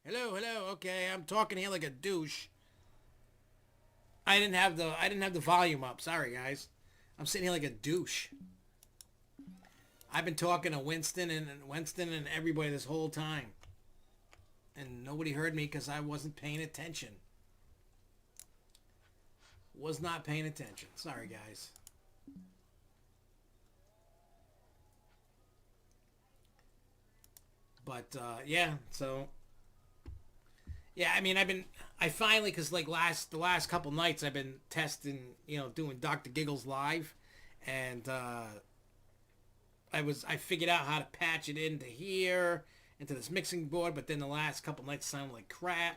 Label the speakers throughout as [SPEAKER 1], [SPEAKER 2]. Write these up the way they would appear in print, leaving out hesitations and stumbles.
[SPEAKER 1] Hello, hello. Okay, I'm talking here like a douche. I didn't have the volume up. Sorry, guys. I'm sitting here like a douche. I've been talking to Winston and everybody this whole time, and nobody heard me because I wasn't paying attention. Was not paying attention. Sorry, guys. But yeah, so yeah, I mean, I finally, because like the last couple nights I've been testing, doing Dr. Giggles live, and I figured out how to patch it into here, into this mixing board, but then the last couple nights sounded like crap,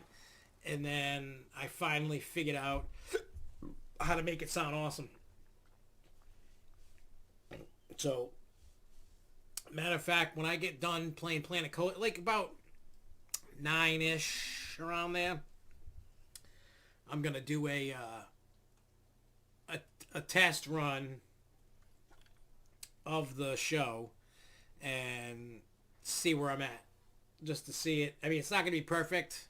[SPEAKER 1] and then I finally figured out how to make it sound awesome. So, matter of fact, when I get done playing Planet Code, like about 9-ish around there, I'm gonna do a test run of the show and see where I'm at, just to see it. I mean, it's not gonna be perfect,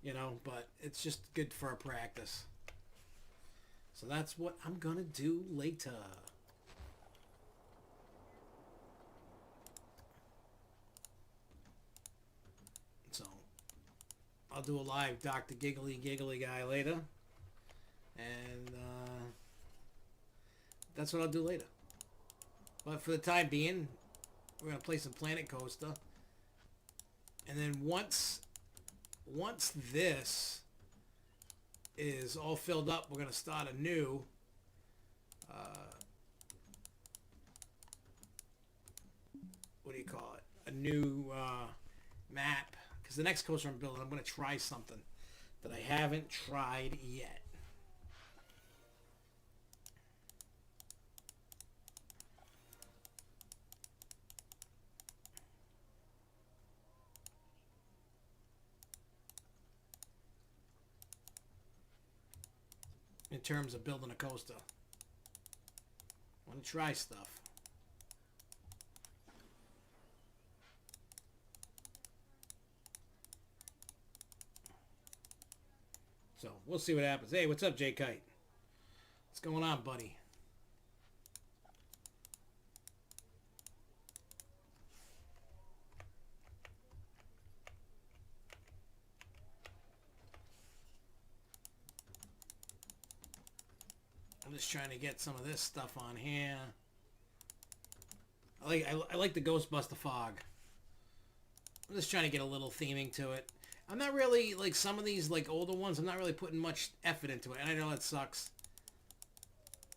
[SPEAKER 1] but it's just good for a practice. So that's what I'm gonna do later. So I'll do a live Dr. Giggly Giggly guy later, and that's what I'll do later. But for the time being, we're gonna play some Planet Coaster, and then once this is all filled up, we're gonna start a new what do you call it? A new map. Because the next coaster I'm building, I'm gonna try something that I haven't tried yet. In terms of building a coaster, I want to try stuff. So we'll see what happens. Hey, what's up, Jay Kite? What's going on, buddy? I'm just trying to get some of this stuff on here. I like the Ghostbuster fog. I'm just trying to get a little theming to it. I'm not really, like some of these like older ones, I'm not really putting much effort into it. And I know that sucks.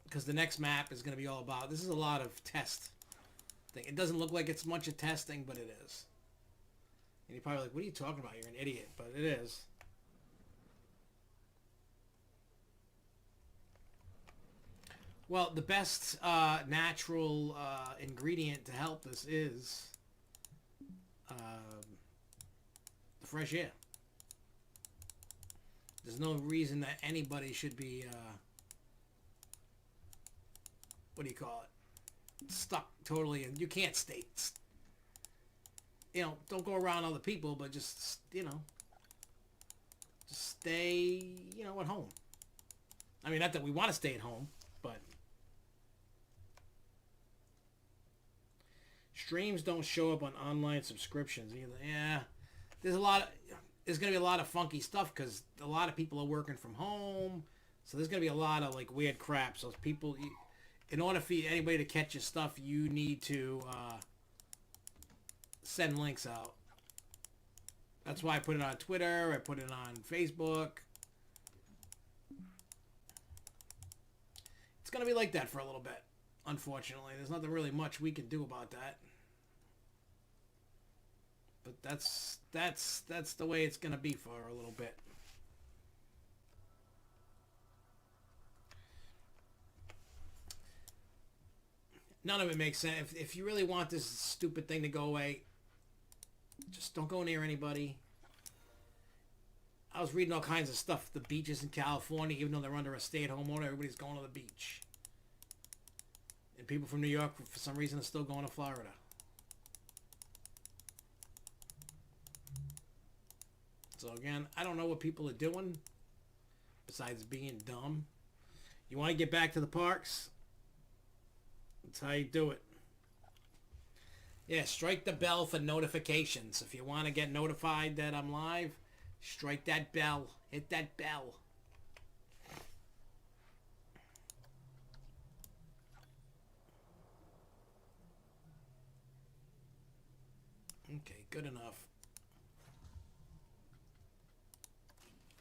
[SPEAKER 1] Because the next map is going to be all about, this is a lot of test thing. It doesn't look like it's much of testing, but it is. And you're probably like, what are you talking about? You're an idiot. But it is. Well, the best natural ingredient to help this is the fresh air. There's no reason that anybody should be, what do you call it, stuck totally, and you can't stay, don't go around other people, but just stay, at home. I mean, not that we want to stay at home, but streams don't show up on online subscriptions either. Yeah, there's going to be a lot of funky stuff because a lot of people are working from home, so there's going to be a lot of like weird crap. So people, in order for anybody to catch your stuff, you need to send links out. That's why I put it on Twitter. I put it on Facebook. It's going to be like that for a little bit. Unfortunately, there's nothing really much we can do about that. But that's the way it's going to be for a little bit. None of it makes sense. If you really want this stupid thing to go away, just don't go near anybody. I was reading all kinds of stuff. The beaches in California, even though they're under a stay-at-home order, everybody's going to the beach. And people from New York, for some reason, are still going to Florida. So again, I don't know what people are doing besides being dumb. You want to get back to the parks? That's how you do it. Yeah, strike the bell for notifications. If you want to get notified that I'm live, strike that bell. Hit that bell. Okay, good enough.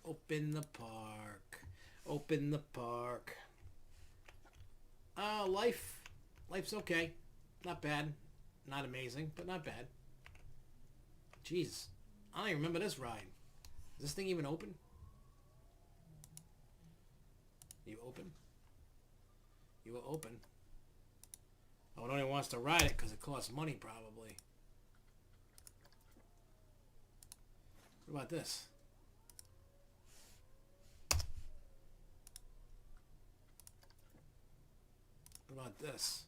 [SPEAKER 1] Open the park. Open the park. Life's okay. Not bad. Not amazing, but not bad. Jeez. I don't even remember this ride. Is this thing even open? You open? You will open. Oh, it only wants to ride it because it costs money, probably. What about this? What about this?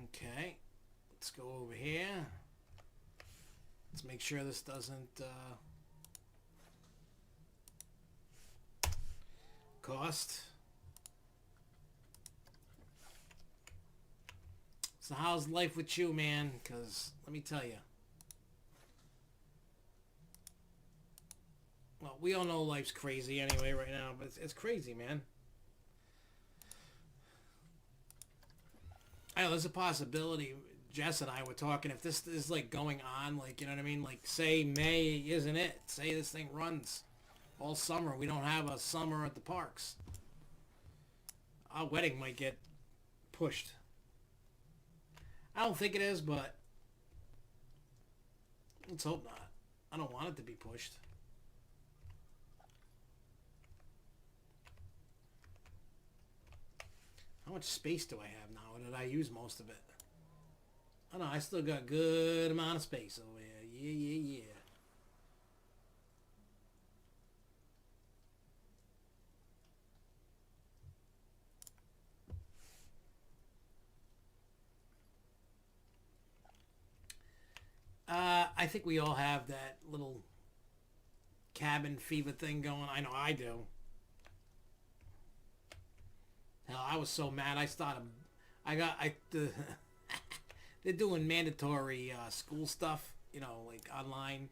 [SPEAKER 1] Okay. Let's go over here. Let's make sure this doesn't cost. So how's life with you, man? Because let me tell you. Well, we all know life's crazy anyway right now, but it's crazy, man. I know there's a possibility. Jess and I were talking, if this is like going on, like, you know what I mean? Like, say May isn't it? Say this thing runs all summer. We don't have a summer at the parks. Our wedding might get pushed. I don't think it is, but let's hope not. I don't want it to be pushed. How much space do I have now? Or did I use most of it? Oh no, I still got a good amount of space over here. Yeah. I think we all have that little cabin fever thing going. I know I do. Hell, I was so mad. They're doing mandatory school stuff, you know, like online.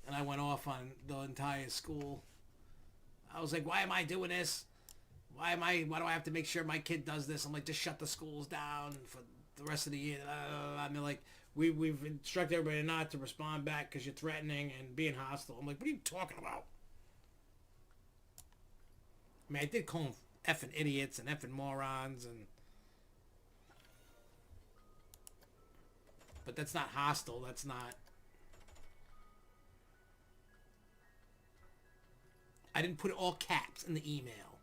[SPEAKER 1] And I went off on the entire school. I was like, why am I doing this? Why do I have to make sure my kid does this? I'm like, just shut the schools down for the rest of the year. And they're like, we've instructed everybody not to respond back because you're threatening and being hostile. I'm like, what are you talking about? I mean, I did call them effing idiots and effing morons, but that's not hostile. That's not. I didn't put all caps in the email.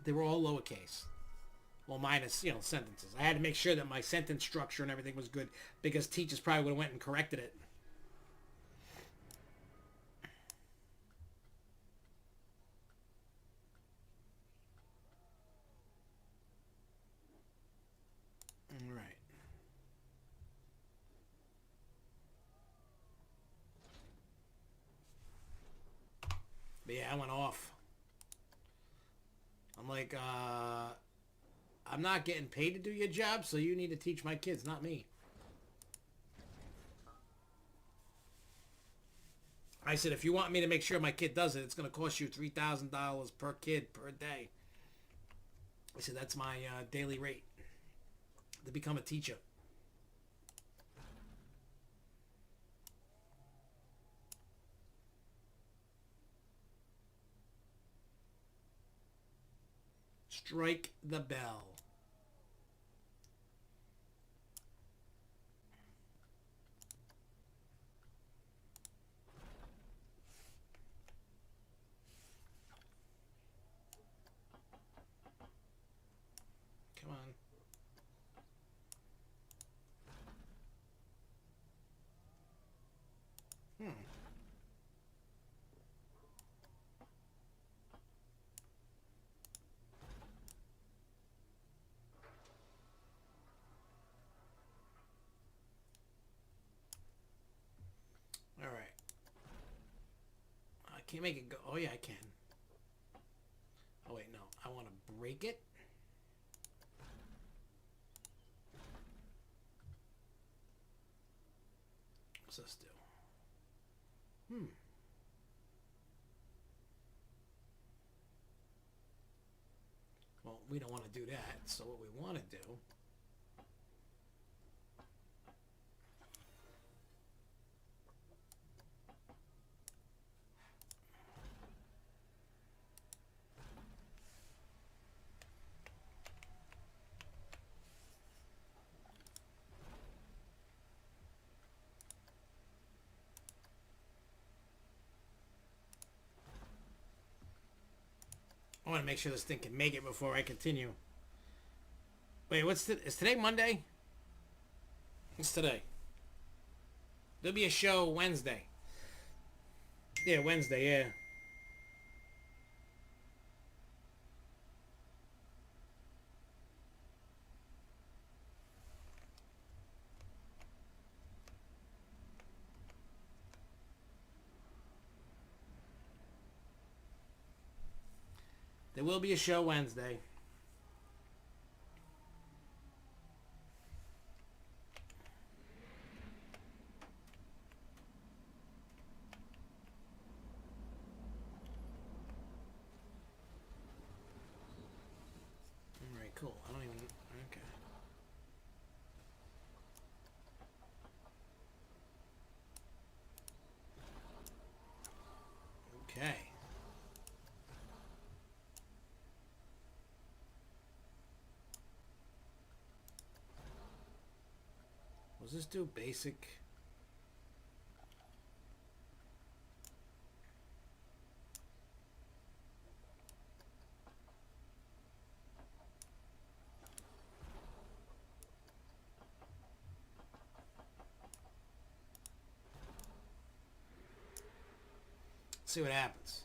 [SPEAKER 1] They were all lowercase. Well, minus, you know, sentences. I had to make sure that my sentence structure and everything was good because teachers probably would have went and corrected it. All right. But yeah, I went off. I'm like, I'm not getting paid to do your job, so you need to teach my kids, not me. I said, if you want me to make sure my kid does it, it's going to cost you $3,000 per kid per day. I said, that's my daily rate to become a teacher. Strike the bell. Come on. can't make it go. Oh, yeah, I can. Oh, wait, no. I want to break it. What's this do? Well, we don't want to do that. So what we want to do... I want to make sure this thing can make it before I continue. Wait, is today Monday? What's today? There'll be a show Wednesday. Yeah, Wednesday, yeah. There will be a show Wednesday. Alright, cool. I don't even... Okay. Okay. Does this do basic? Let's see what happens.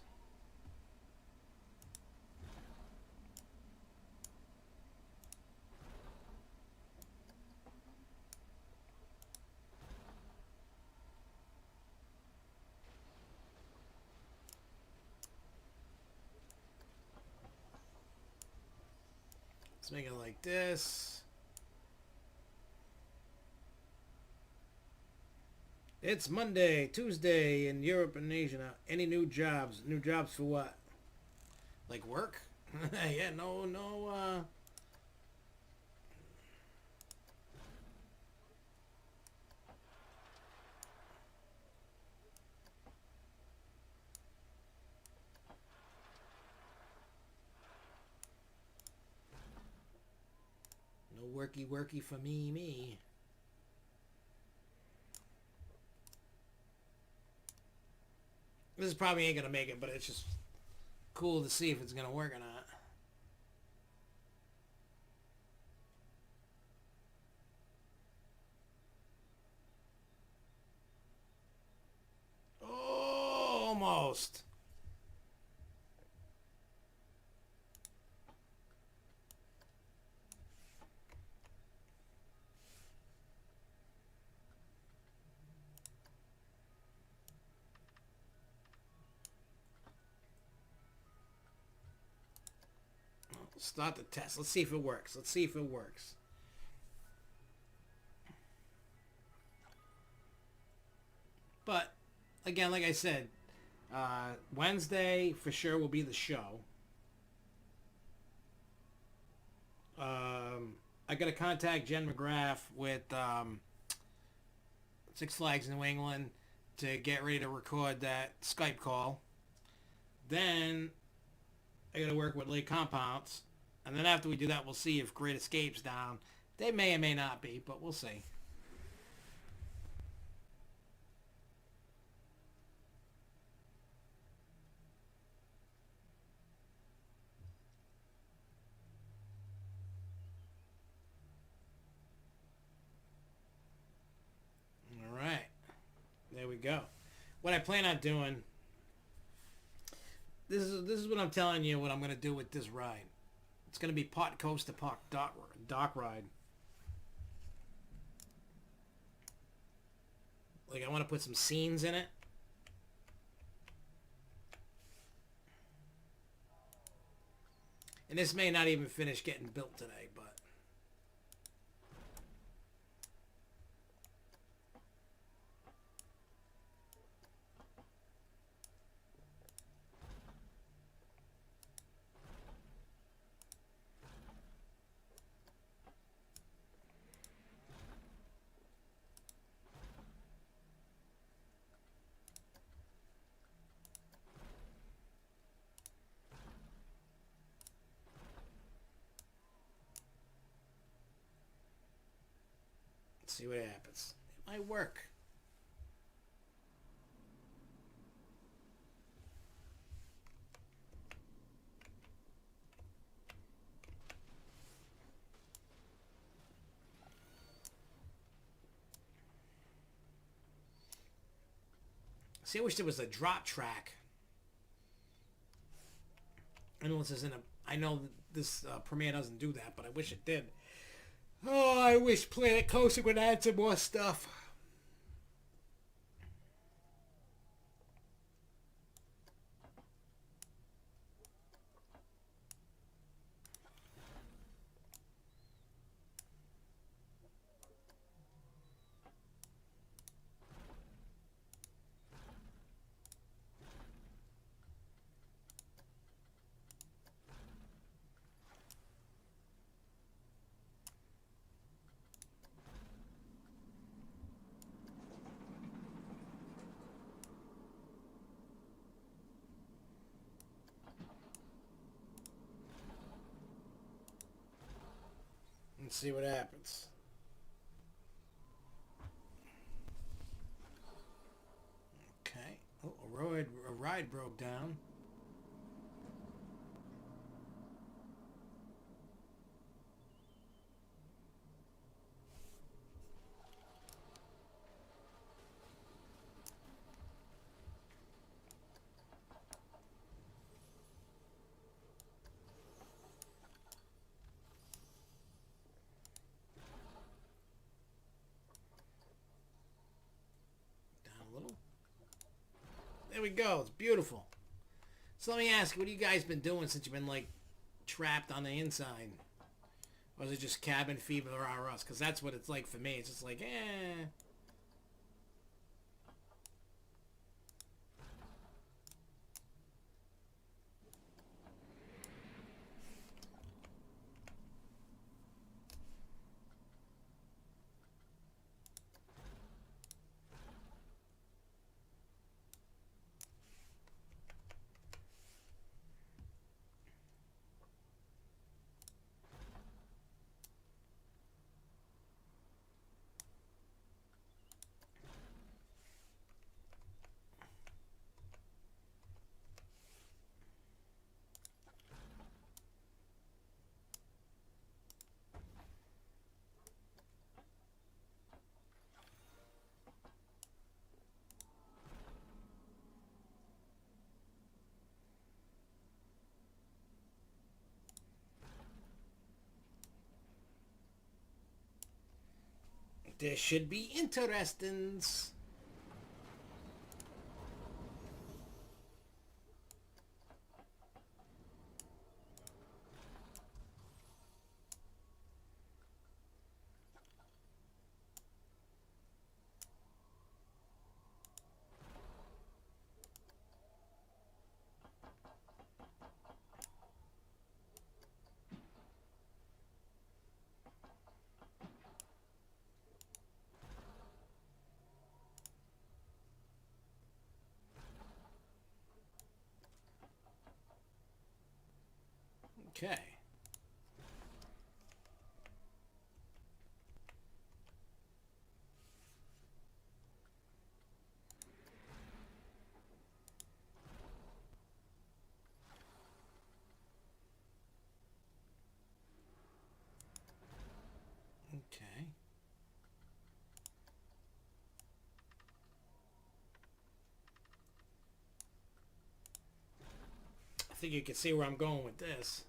[SPEAKER 1] Let's make it like this. It's Monday, Tuesday in Europe and Asia. Any new jobs? New jobs for what? Like work? Yeah, no, no worky for me. This probably ain't gonna make it, but it's just cool to see if it's gonna work or not. Oh, almost. Start the test. Let's see if it works. Let's see if it works. But, again, like I said, Wednesday for sure will be the show. I got to contact Jen McGrath with Six Flags New England to get ready to record that Skype call. Then I got to work with Lake Compounds. And then after we do that, we'll see if Great Escape's down. They may or may not be, but we'll see. All right. There we go. What I plan on doing... This is what I'm telling you what I'm going to do with this ride. It's going to be pot coast to pot dock ride. Like, I want to put some scenes in it. And this may not even finish getting built today, but... see what happens. It might work. See, I wish there was a drop track. I know this isn't a... I know this Premiere doesn't do that, but I wish it did. Oh, I wish Planet Coaster would add some more stuff. Let's see what happens. Okay. Oh, a ride broke down. There we go. It's beautiful. So let me ask, what have you guys been doing since you've been, like, trapped on the inside? Or is it just cabin fever or us? Because that's what it's like for me. It's just like, eh. There should be interestings. Okay. Okay. I think you can see where I'm going with this.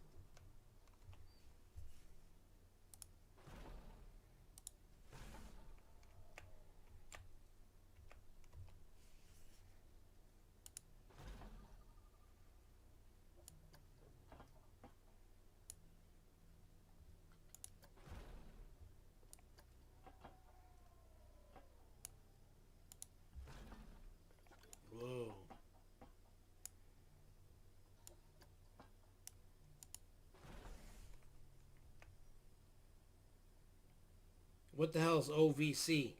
[SPEAKER 1] What the hell is OVC?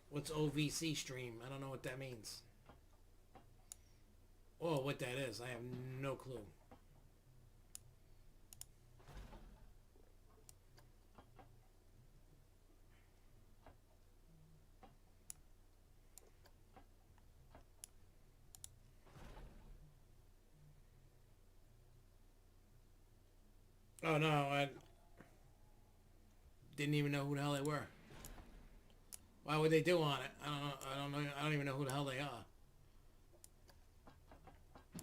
[SPEAKER 1] What's OVC stream? I don't know what that means. Oh, what that is, I have no clue. Oh no, I didn't even know who the hell they were. Why would they do on it? I don't know. I don't know. I don't even know who the hell they are.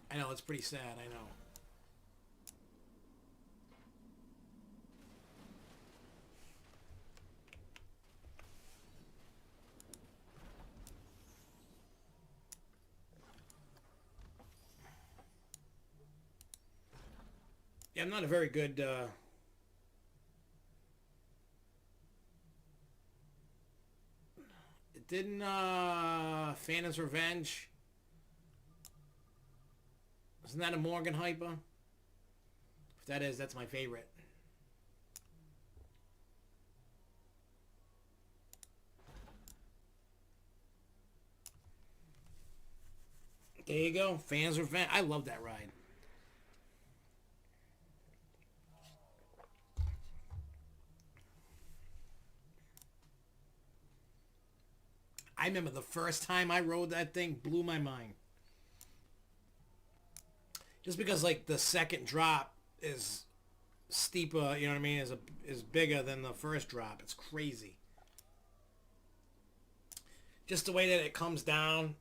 [SPEAKER 1] I know, it's pretty sad. I know. Yeah, I'm not a very good. Didn't Phantom's Revenge? Isn't that a Morgan hyper? If that is, that's my favorite. There you go, Phantom's Revenge. I love that ride. I remember the first time I rode that thing, blew my mind. Just because like the second drop is steeper, you know what I mean, is bigger than the first drop. It's crazy. Just the way that it comes down,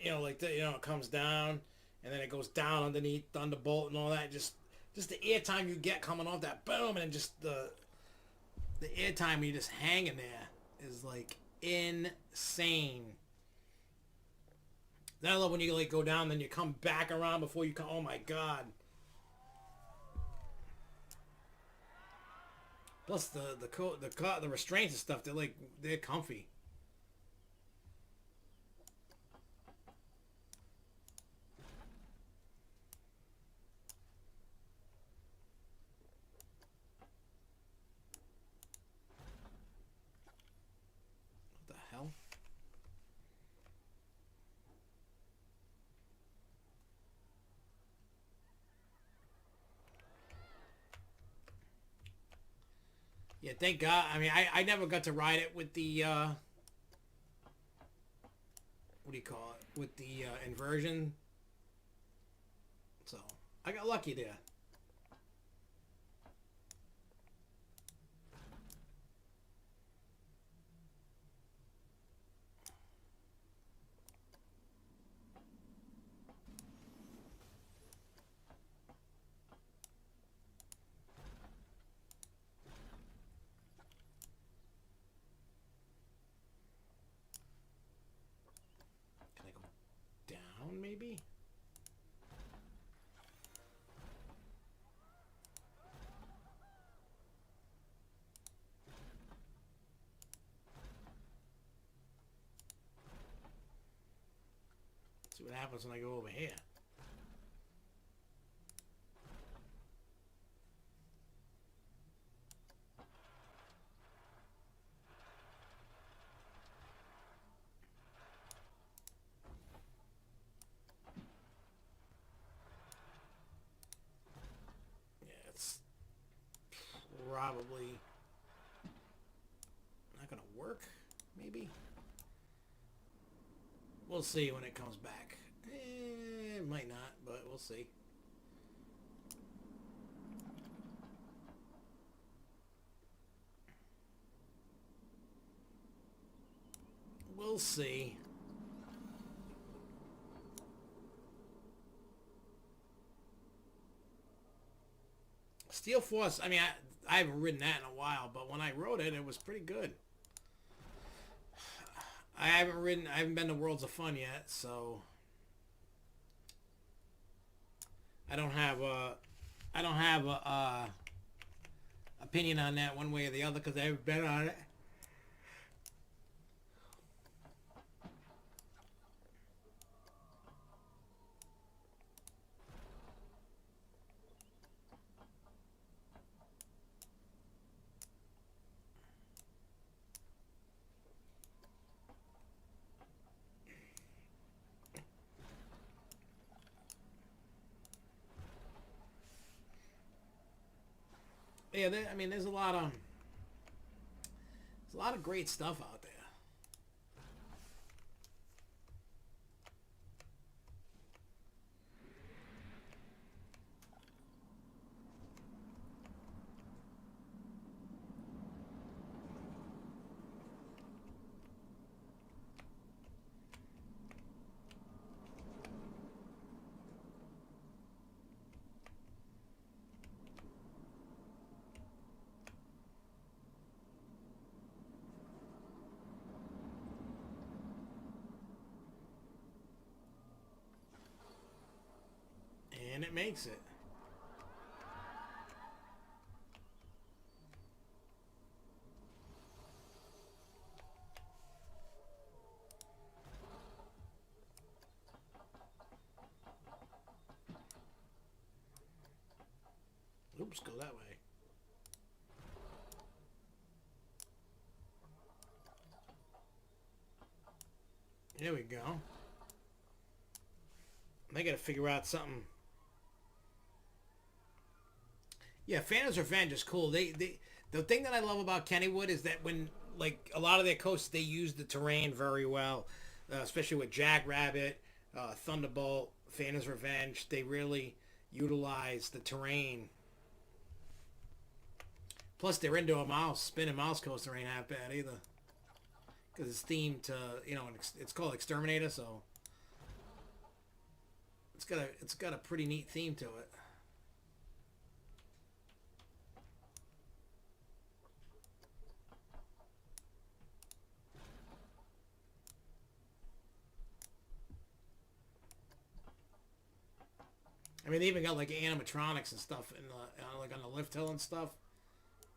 [SPEAKER 1] you know, like the, you know, it comes down and then it goes down underneath Thunderbolt and all that. Just the airtime you get coming off that boom, and then just the airtime when you're just hanging there is like insane. Then I love when you like go down, then you come back around before you come. Oh my god! Plus the restraints and stuff, they're comfy. What the hell? Yeah, thank God. I mean, I never got to ride it with the what do you call it? With the inversion. So I got lucky there. Can I go down maybe? See what happens when I go over here. Yeah, it's probably not gonna work. Maybe. We'll see when it comes back. It might not, but we'll see. We'll see. Steel Force, I mean, I haven't ridden that in a while, but when I rode it, it was pretty good. I haven't been to Worlds of Fun yet, so I don't have a opinion on that one way or the other because I haven't been on it. Yeah, I mean, there's a lot of great stuff out there. And it makes it. Oops, go that way. There we go. They gotta figure out something. Yeah, Phantom's Revenge is cool. The thing that I love about Kennywood is that when, like, a lot of their coasts, they use the terrain very well, especially with Jackrabbit, Thunderbolt, Phantom's Revenge. They really utilize the terrain. Plus, their indoor spinning mouse coaster ain't half bad either. Because it's themed to, it's called Exterminator, so it's got a pretty neat theme to it. I mean, they even got like animatronics and stuff in the like on the lift hill and stuff.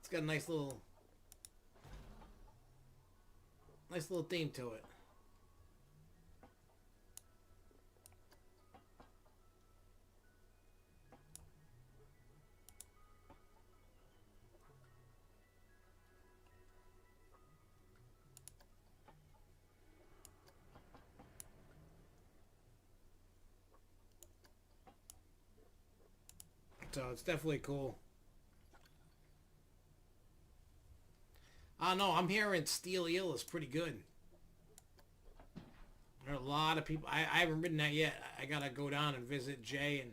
[SPEAKER 1] It's got a nice little theme to it. So it's definitely cool. I know, I'm hearing Steel Eel is pretty good. There are a lot of people. I haven't ridden that yet. I gotta go down and visit Jay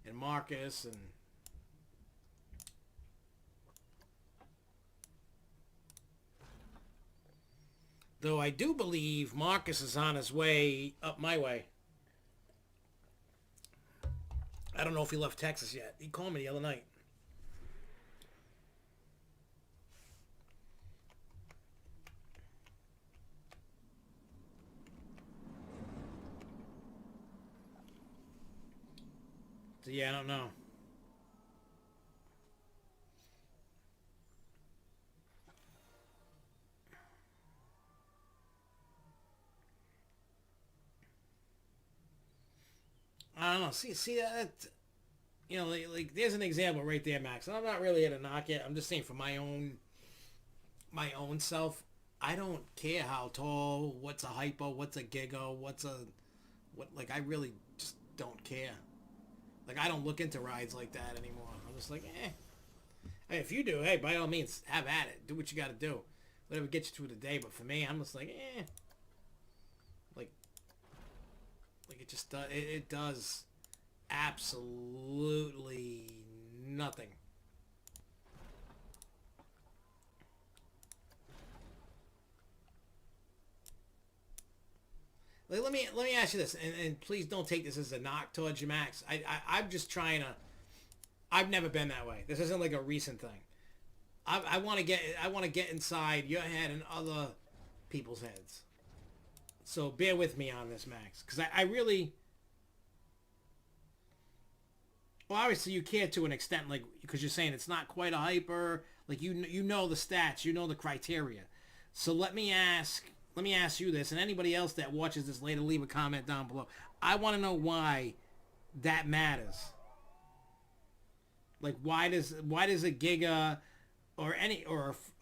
[SPEAKER 1] and Marcus and though I do believe Marcus is on his way up my way. I don't know if he left Texas yet. He called me the other night. So yeah, I don't know. I don't know. See that? Like there's an example right there, Max. And I'm not really gonna knock it. I'm just saying for my own self. I don't care how tall. What's a hypo? What's a giga? What? Like I really just don't care. Like I don't look into rides like that anymore. I'm just like, eh. Hey, if you do, hey, by all means, have at it. Do what you got to do. Whatever gets you through the day. But for me, I'm just like, eh. Like, like it just does. It does absolutely nothing. Like, let me ask you this, and please don't take this as a knock towards you, Max. I'm just trying to. I've never been that way. This isn't like a recent thing. I want to get inside your head and other people's heads. So bear with me on this, Max, because I really. Well, obviously you care to an extent, like because you're saying it's not quite a hyper. Like you know the stats, you know the criteria. So let me ask you this, and anybody else that watches this later, leave a comment down below. I want to know why that matters. Like why does a Giga or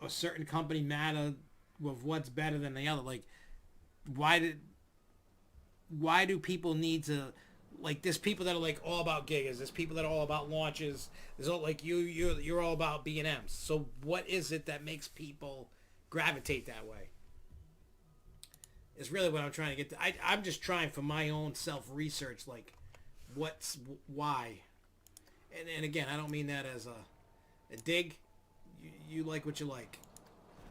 [SPEAKER 1] a certain company matter with what's better than the other? Like why did why do people need to Like there's people that are like all about gigas. There's people that are all about launches. There's all like you're all about B&Ms. So what is it that makes people gravitate that way? Is really what I'm trying to get to. I'm just trying for my own self research, like why. And again, I don't mean that as a dig. You like what you like.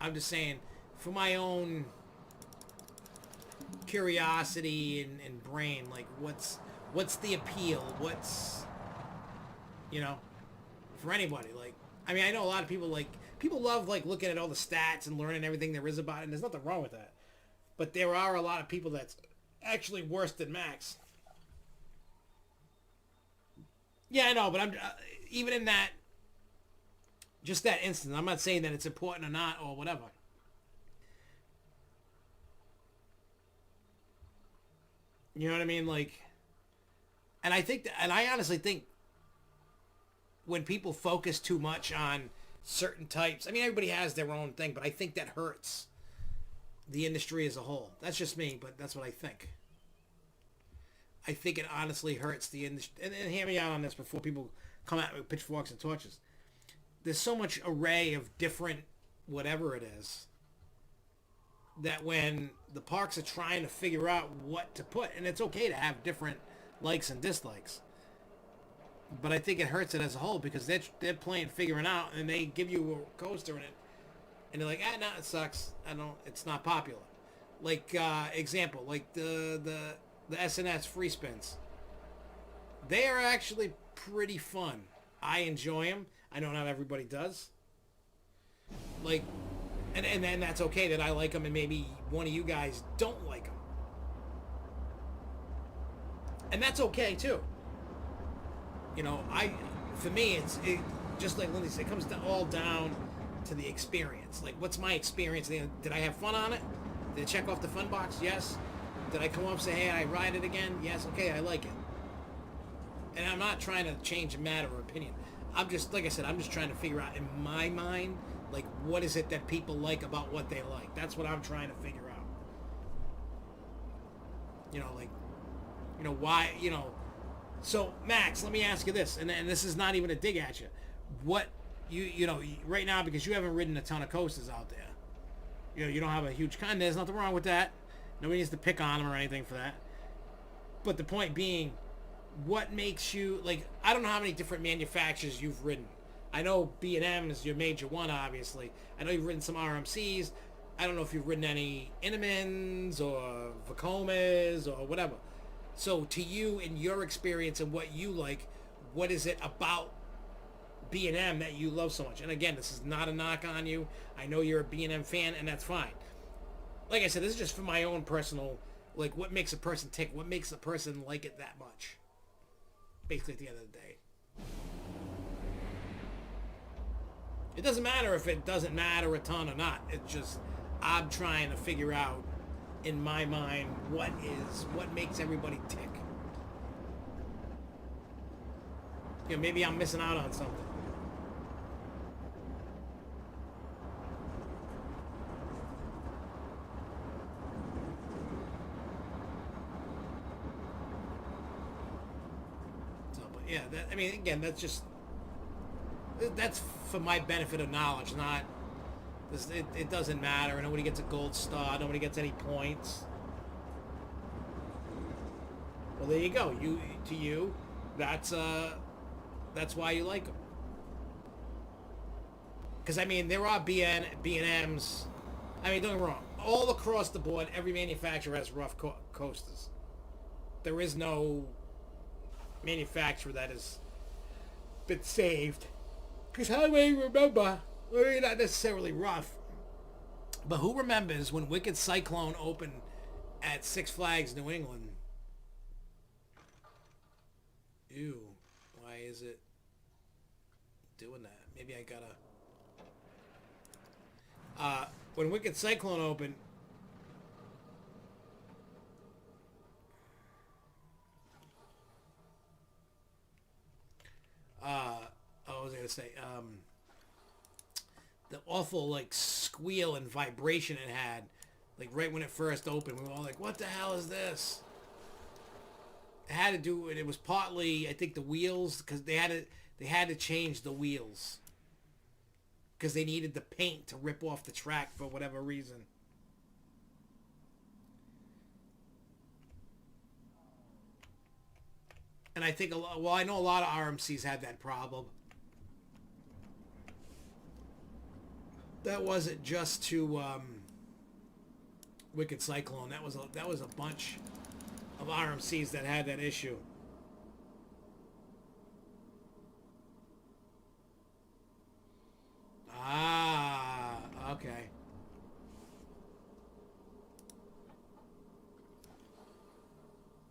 [SPEAKER 1] I'm just saying for my own curiosity and brain, like what's the appeal? What's, you know, for anybody. Like, I mean, I know a lot of people love like looking at all the stats and learning everything there is about it, and there's nothing wrong with that. But there are a lot of people that's actually worse than Max. Yeah, I know, but I'm even in that, just that instance. I'm not saying that it's important or not or whatever. You know what I mean? Like, and I honestly think when people focus too much on certain types, I mean, everybody has their own thing, but I think that hurts the industry as a whole. That's just me, but that's what I think. I think it honestly hurts the industry. And hear me out on this before people come at me with pitchforks and torches. There's so much array of different whatever it is that when the parks are trying to figure out what to put, and it's okay to have different likes and dislikes, but I think it hurts it as a whole because they're playing figuring out, and they give you a coaster in it, and they're like, no, it sucks. It's not popular. Like example, like the SNS free spins. They are actually pretty fun. I enjoy them. I know not everybody does. Like, and then that's okay that I like them, and maybe one of you guys don't like them, and that's okay too. You know, for me, it just like Lindsay said, it comes all down to the experience. Like, what's my experience? Did I have fun on it? Did I check off the fun box? Yes. Did I come up and say, hey, I ride it again? Yes. Okay, I like it. And I'm not trying to change a matter or opinion. I'm just, like I said, I'm just trying to figure out in my mind, like, what is it that people like about what they like? That's what I'm trying to figure out. You know, like, you know, why, you know. So, Max, let me ask you this, and this is not even a dig at you. What, you know, right now, because you haven't ridden a ton of coasters out there, you know, you don't have a huge con. There's nothing wrong with that. Nobody needs to pick on them or anything for that. But the point being, what makes you, like, I don't know how many different manufacturers you've ridden. I know B&M is your major one, obviously. I know you've ridden some RMCs. I don't know if you've ridden any Intamins or Vacomas or whatever. So to you, in your experience and what you like, what is it about B&M that you love so much? And again, this is not a knock on you. I know you're a B&M fan, and that's fine. Like I said, this is just for my own personal, like, what makes a person tick? What makes a person like it that much? Basically, at the end of the day. It doesn't matter if it doesn't matter a ton or not. It's just, I'm trying to figure out, in my mind, what makes everybody tick. You know, maybe I'm missing out on something. So, but yeah, I mean, again, that's for my benefit of knowledge, not. It doesn't matter. Nobody gets a gold star. Nobody gets any points. Well, there you go. To you, that's why you like them. Because I mean, there are B&Ms. I mean, don't get me wrong. All across the board, every manufacturer has rough coasters. There is no manufacturer that has been saved. Because how do I remember? Well, not necessarily rough, but who remembers when Wicked Cyclone opened at Six Flags New England? Ew, why is it doing that? Maybe I gotta... when Wicked Cyclone opened... what was I gonna say? The awful, like, squeal and vibration it had, like, right when it first opened. We were all like, what the hell is this? It had to do with, it was partly, I think, the wheels, because they had to change the wheels because they needed the paint to rip off the track for whatever reason. And I think well, I know a lot of RMCs had that problem. That wasn't just to Wicked Cyclone. That was a bunch of RMCs that had that issue. Ah, okay.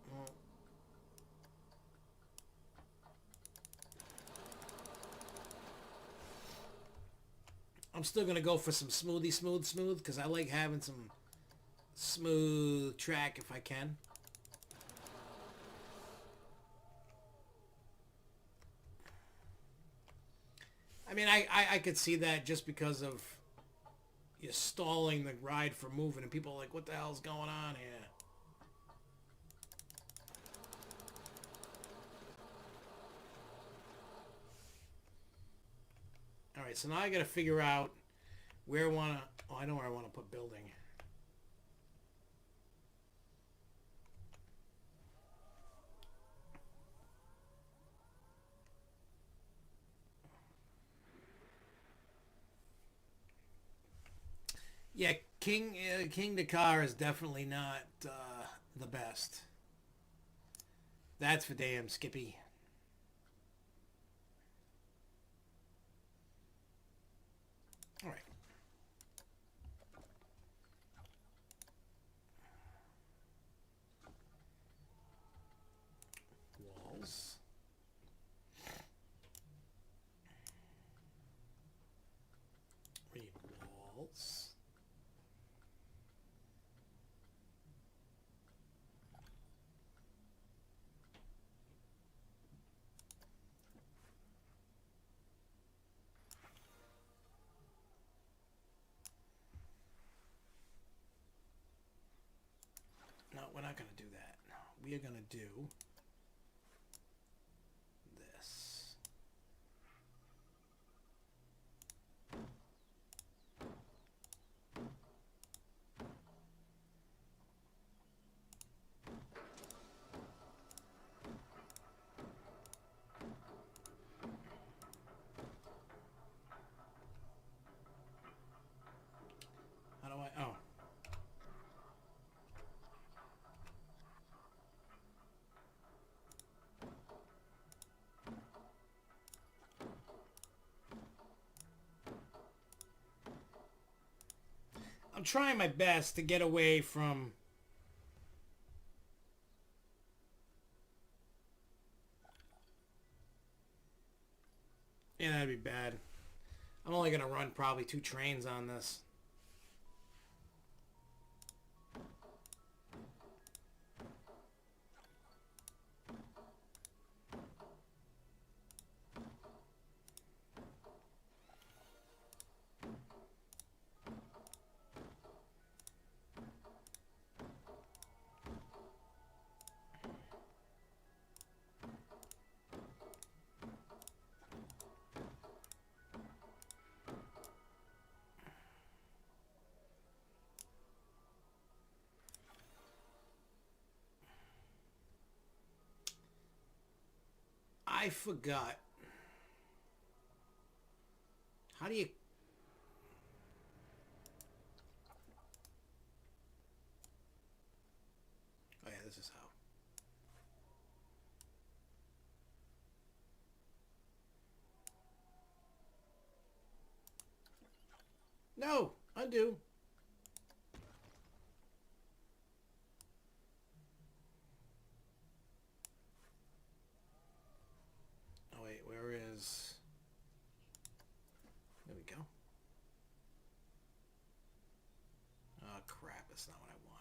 [SPEAKER 1] Well, I'm still gonna go for some smooth because I like having some smooth track if I can. I mean, I could see that just because of you stalling the ride for moving, and people are like, what the hell's going on here? Alright, so now I gotta figure out where I wanna... Oh, I know where I wanna put building. Yeah, King Dakar is definitely not the best. That's for damn Skippy. All right. Walls. Read walls. No, we're not going to do that. No, we are going to do this. How do I... Oh. I'm trying my best to get away from... Yeah, that'd be bad. I'm only going to run probably 2 trains on this. I forgot. How do you... Oh yeah, this is how. No! Undo! Oh wait, where is... There we go. Oh crap, that's not what I wanted.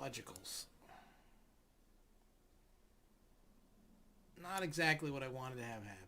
[SPEAKER 1] Fudgicles. Not exactly what I wanted to have happen.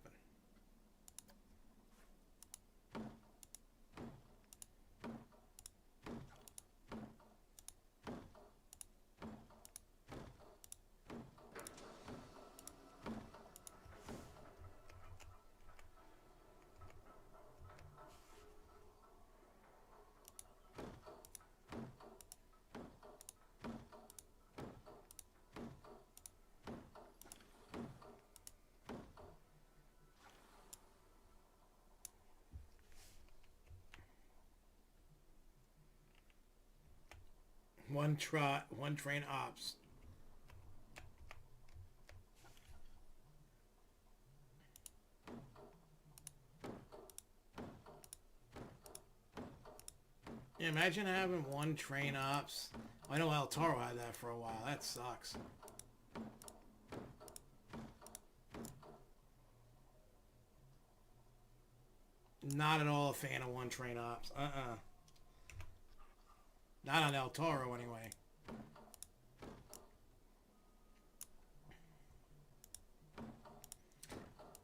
[SPEAKER 1] One train ops. Yeah, imagine having one train ops. I know El Toro had that for a while. That sucks. Not at all a fan of one train ops. Not on El Toro, anyway.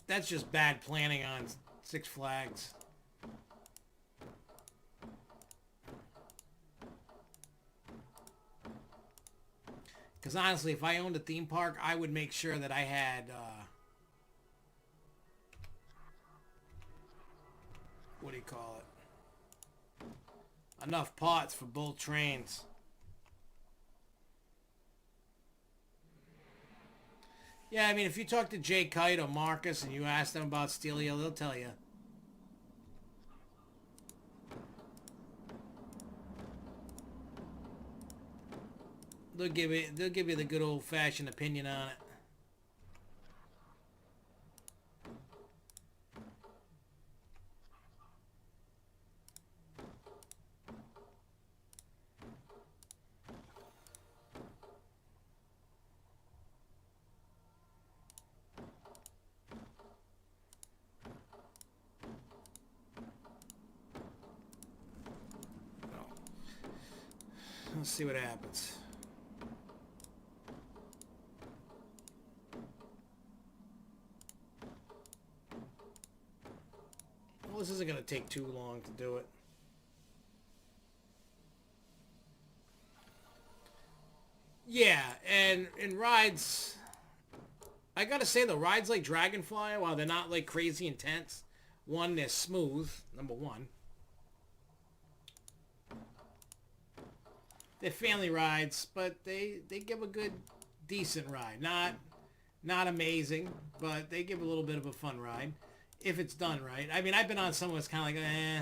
[SPEAKER 1] That's just bad planning on Six Flags. Because honestly, if I owned a theme park, I would make sure that I had... what do you call it? Enough pots for both trains. Yeah, I mean, if you talk to Jay Kite or Marcus and you ask them about Steelio, they'll tell you. They'll give you the good old-fashioned opinion on it. Let's see what happens. Well, this isn't going to take too long to do it. Yeah, and in rides, I gotta say the rides like Dragonfly, while they're not like crazy intense, one, they're smooth, number one. They're family rides, but they give a good, decent ride. Not amazing, but they give a little bit of a fun ride. If it's done right. I mean, I've been on some that's kind of like, eh.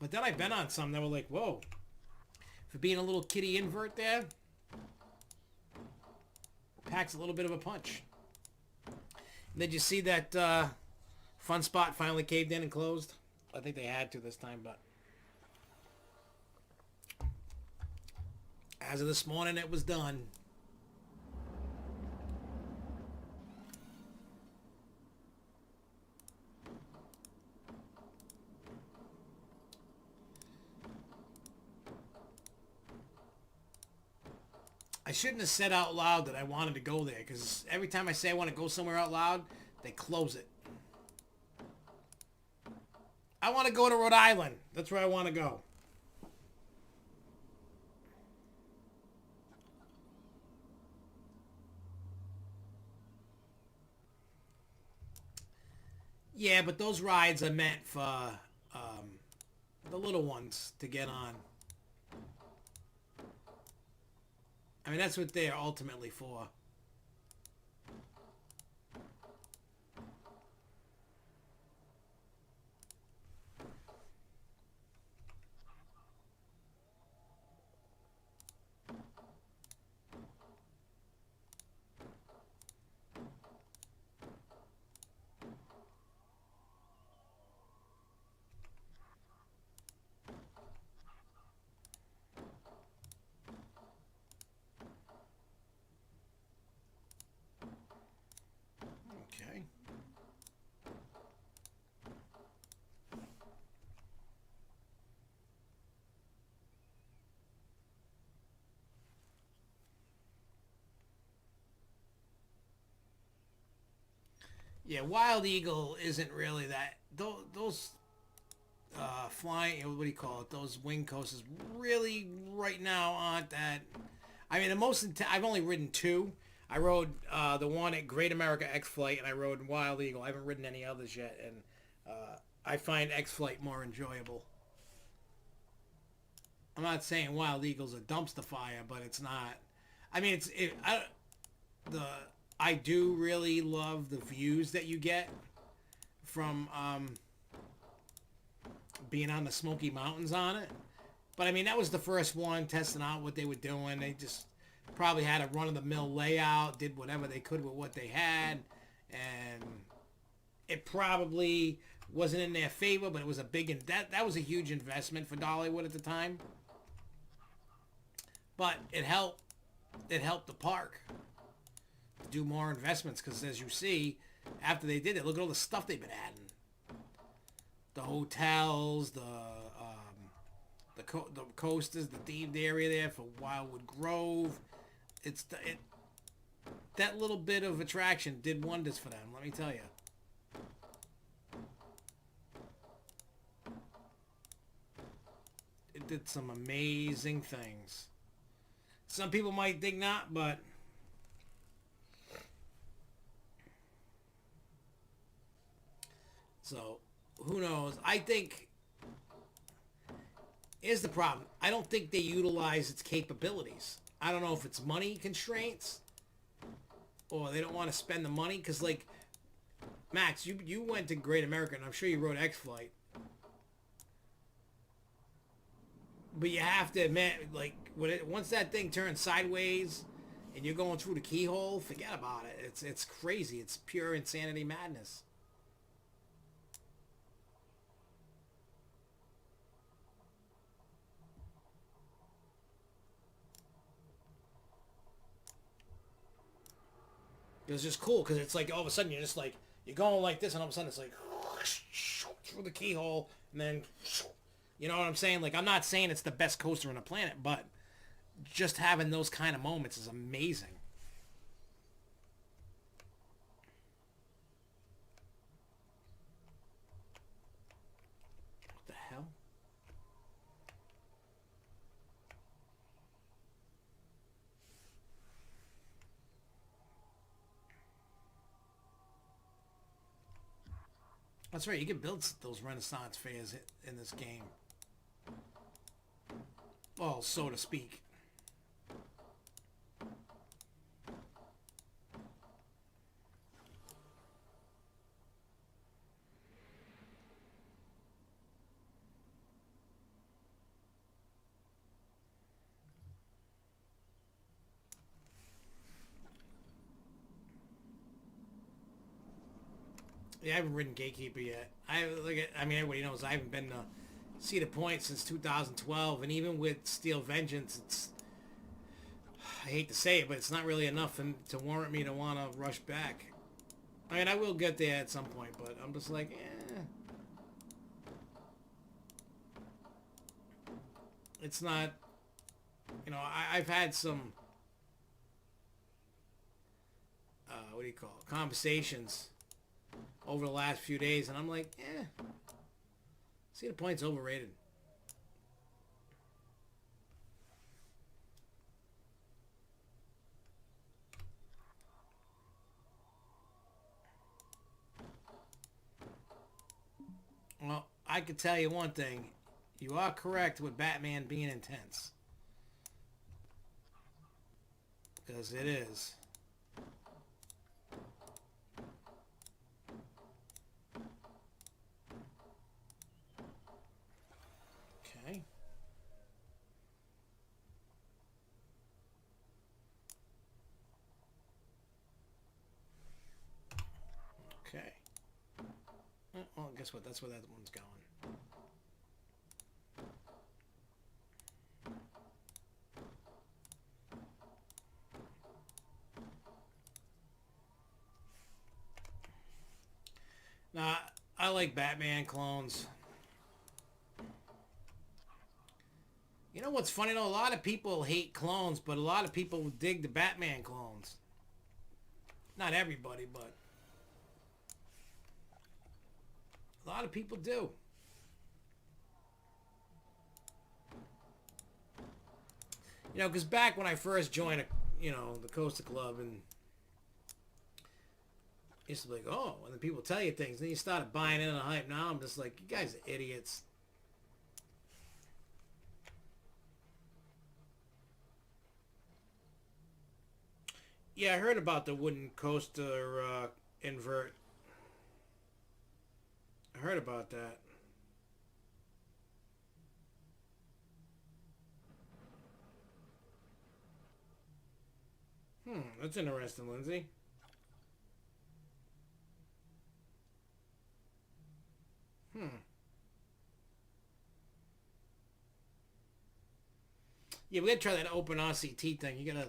[SPEAKER 1] But then I've been on some that were like, whoa. For being a little kitty invert there, packs a little bit of a punch. And did you see that Fun Spot finally caved in and closed? I think they had to this time, but as of this morning, it was done. I shouldn't have said out loud that I wanted to go there, because every time I say I want to go somewhere out loud, they close it. I want to go to Rhode Island. That's where I want to go. Yeah, but those rides are meant for the little ones to get on. I mean, that's what they're ultimately for. Yeah, Wild Eagle isn't really that. Those flying, what do you call it? Those wing coasters really right now aren't that. I mean, I've only ridden two. I rode the one at Great America X Flight, and I rode Wild Eagle. I haven't ridden any others yet, and I find X Flight more enjoyable. I'm not saying Wild Eagle's a dumpster fire, but it's not. I mean, the I do really love the views that you get from being on the Smoky Mountains on it. But I mean, that was the first one testing out what they were doing. They just probably had a run-of-the-mill layout, did whatever they could with what they had, and it probably wasn't in their favor, but it was a that was a huge investment for Dollywood at the time. But it helped. It helped the park to do more investments because, as you see, after they did it, look at all the stuff they've been adding. The hotels, the coasters, the themed area there for Wildwood Grove. That little bit of attraction did wonders for them. Let me tell you. It did some amazing things. Some people might think not, but so who knows? I think here's the problem. I don't think they utilize its capabilities. I don't know if it's money constraints or they don't want to spend the money because, like, Max, you went to Great America and I'm sure you rode X Flight. But you have to admit, like, once that thing turns sideways and you're going through the keyhole, forget about it. It's crazy. It's pure insanity madness. It was just cool because it's like all of a sudden you're just like you're going like this and all of a sudden it's like through the keyhole and then you know what I'm saying? Like, I'm not saying it's the best coaster on the planet, but just having those kind of moments is amazing. What the hell? That's right. You can build those Renaissance fairs in this game. Well, so to speak. Yeah, I haven't ridden Gatekeeper yet. I mean, everybody knows I haven't been to Cedar Point since 2012, and even with Steel Vengeance, it's I hate to say it, but it's not really enough to warrant me to want to rush back. I mean, I will get there at some point, but I'm just like, eh. It's not, I've had some, what do you call it, conversations over the last few days, and I'm like, Cedar Point's overrated. Well, I could tell you one thing. You are correct with Batman being intense. Because it is. Okay. Okay. Well, guess what? That's where that one's going. Now, I like Batman clones. You know what's funny though? A lot of people hate clones, but a lot of people dig the Batman clones. Not everybody, but lot of people do. You know, because back when I first joined, the Costa Club, and used to be like, oh, and then people tell you things, and then you started buying in on the hype. Now I'm just like, you guys are idiots. Yeah, I heard about the wooden coaster invert. I heard about that. That's interesting, Lindsay. Hmm. Yeah, we gotta try that open RCT thing. You gotta,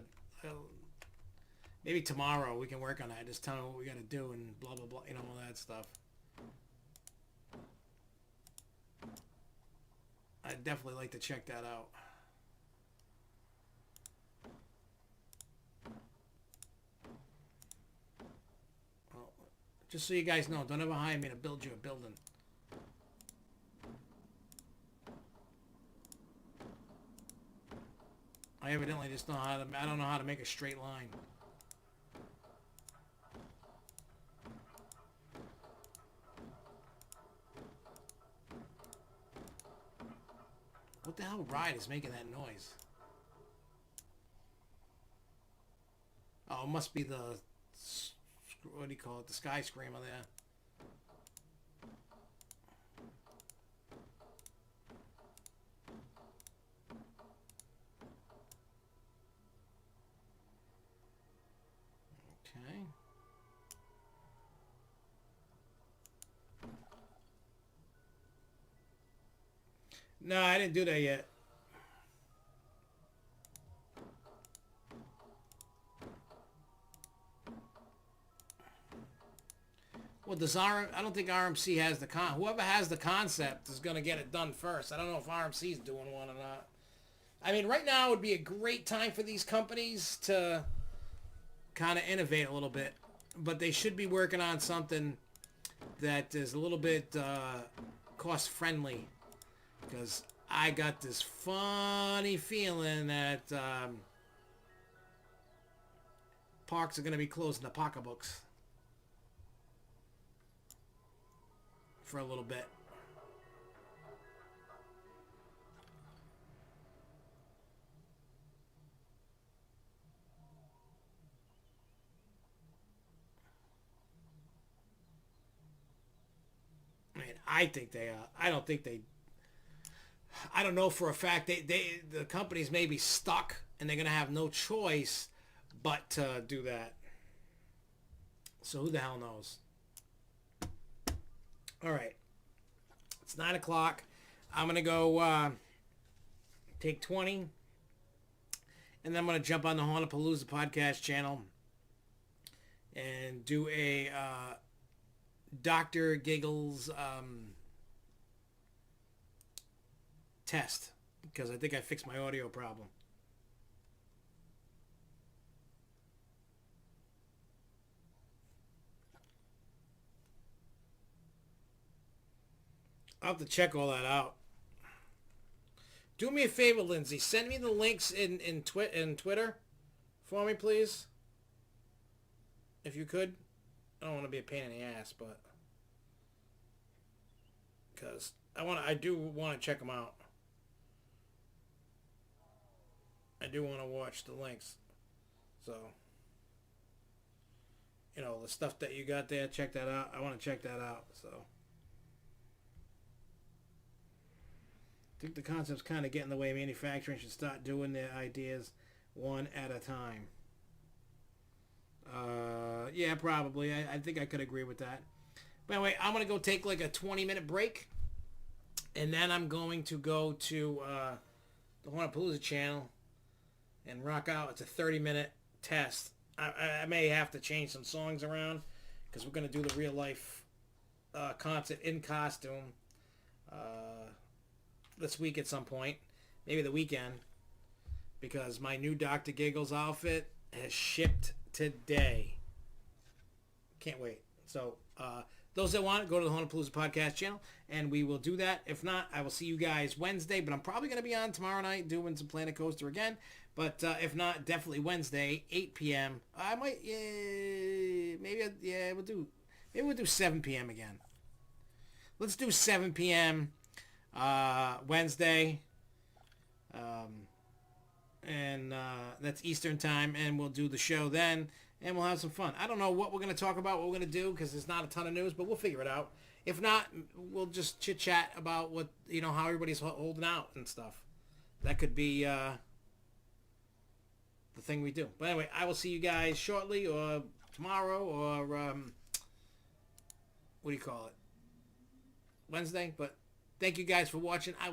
[SPEAKER 1] maybe tomorrow we can work on that. Just tell me what we gotta do and blah blah blah. All that stuff. I'd definitely like to check that out. Well, just so you guys know, don't ever hire me to build you a building. I evidently just know how to. I don't know how to make a straight line. What the hell ride is making that noise? Oh, it must be the, what do you call it? The Sky Screamer there. Okay. No, I didn't do that yet. Well, I don't think RMC has the whoever has the concept is going to get it done first. I don't know if RMC is doing one or not. I mean, right now would be a great time for these companies to kind of innovate a little bit, but they should be working on something that is a little bit cost friendly, because I got this funny feeling that parks are going to be closing the pocketbooks for a little bit. I mean, I think they are. I don't think they. I don't know for a fact. The companies may be stuck and they're gonna have no choice but to do that. So who the hell knows? All right, it's 9 o'clock. I'm gonna go take 20, and then I'm gonna jump on the Hornapalooza podcast channel and do a Dr. Giggles test, because I think I fixed my audio problem. I'll have to check all that out. Do me a favor, Lindsay. Send me the links in Twitter for me, please. If you could. I don't want to be a pain in the ass, but because I do want to check them out. I do want to watch the links. So, the stuff that you got there, check that out. I want to check that out. So, I think the concept's kind of getting in the way. Manufacturing should start doing their ideas one at a time. Yeah, probably. I think I could agree with that. But anyway, I'm going to go take like a 20-minute break. And then I'm going to go to the Hornapalooza channel and rock out. It's a 30-minute test. I may have to change some songs around, because we're going to do the real-life concert in costume this week at some point. Maybe the weekend. Because my new Dr. Giggles outfit has shipped today. Can't wait. So, those that want it, go to the Honapalooza podcast channel, and we will do that. If not, I will see you guys Wednesday, but I'm probably going to be on tomorrow night doing some Planet Coaster again. But if not, definitely Wednesday, 8 p.m. I might, we'll do 7 p.m. again. Let's do 7 p.m. Wednesday. And that's Eastern time, and we'll do the show then, and we'll have some fun. I don't know what we're going to talk about, what we're going to do, because there's not a ton of news, but we'll figure it out. If not, we'll just chit-chat about what, how everybody's holding out and stuff. That could be the thing we do. But anyway, I will see you guys shortly, or tomorrow, or what do you call it? Wednesday. But thank you guys for watching.